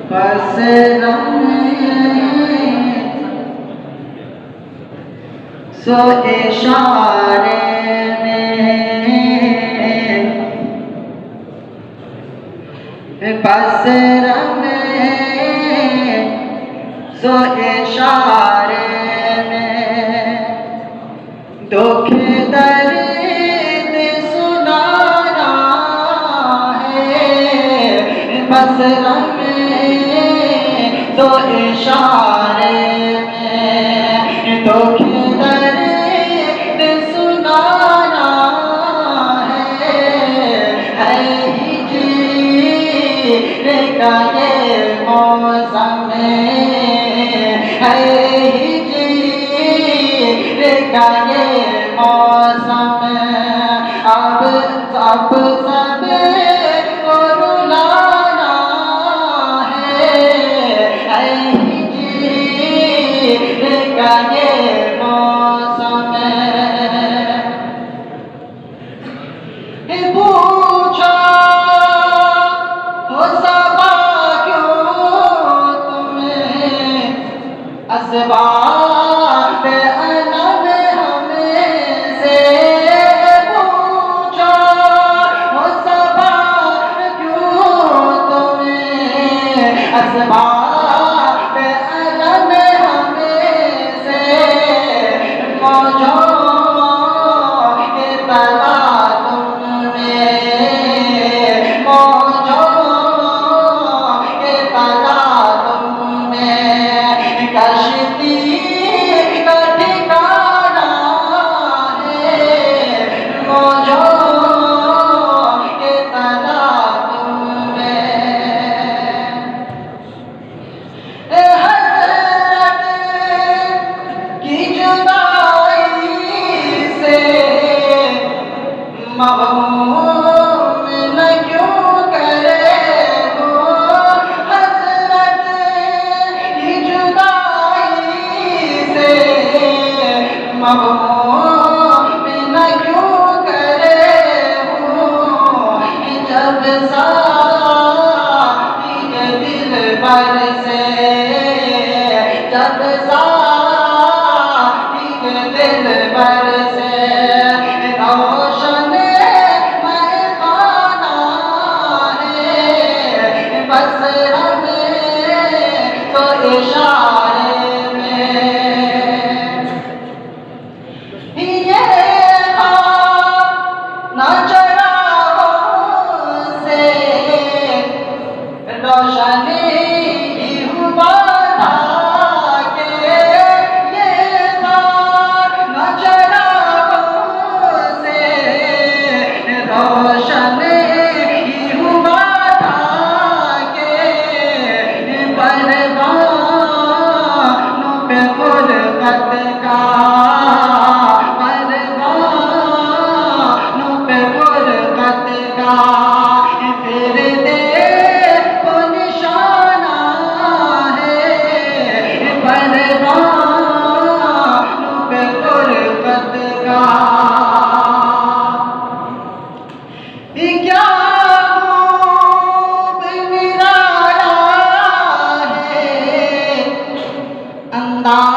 بس سو اشارے میں بس سو اشارے میں دکھ درد سنانا ہے بس سو اشارے میں دکھ درد سنانا ہے ہجر کا یہ موسم ہے ہجر کا یہ موسم اب سب کو رلانا ہے ہجر کا یہ موسم پوچھا ہو صبا کیوں تمہیں اسباب علم ہمیں سے پوچھا ہو صبا کیوں تمہیں اسباب علم ہمیں سے موجوں کے تلا کشتی کا ٹھکانا ہے موجوں کے تلاطم میں حضرت کی جدائی سے مغموم نہ کیوں کرے ہو حضرت کی مغموم نہ کیوں کرے ہوں جب ساتھی دل پر سے جب ساتھی دل پر سے روشن مہمانا ہے بس تو اشارے روشنی ہوا تھا کہ یہ نہ چراغوں سے روشنی ہوا تھا کہ پروانوں پہ غربت کا پروانوں پہ غربت کا پھر دے کیا میرا ہے انداز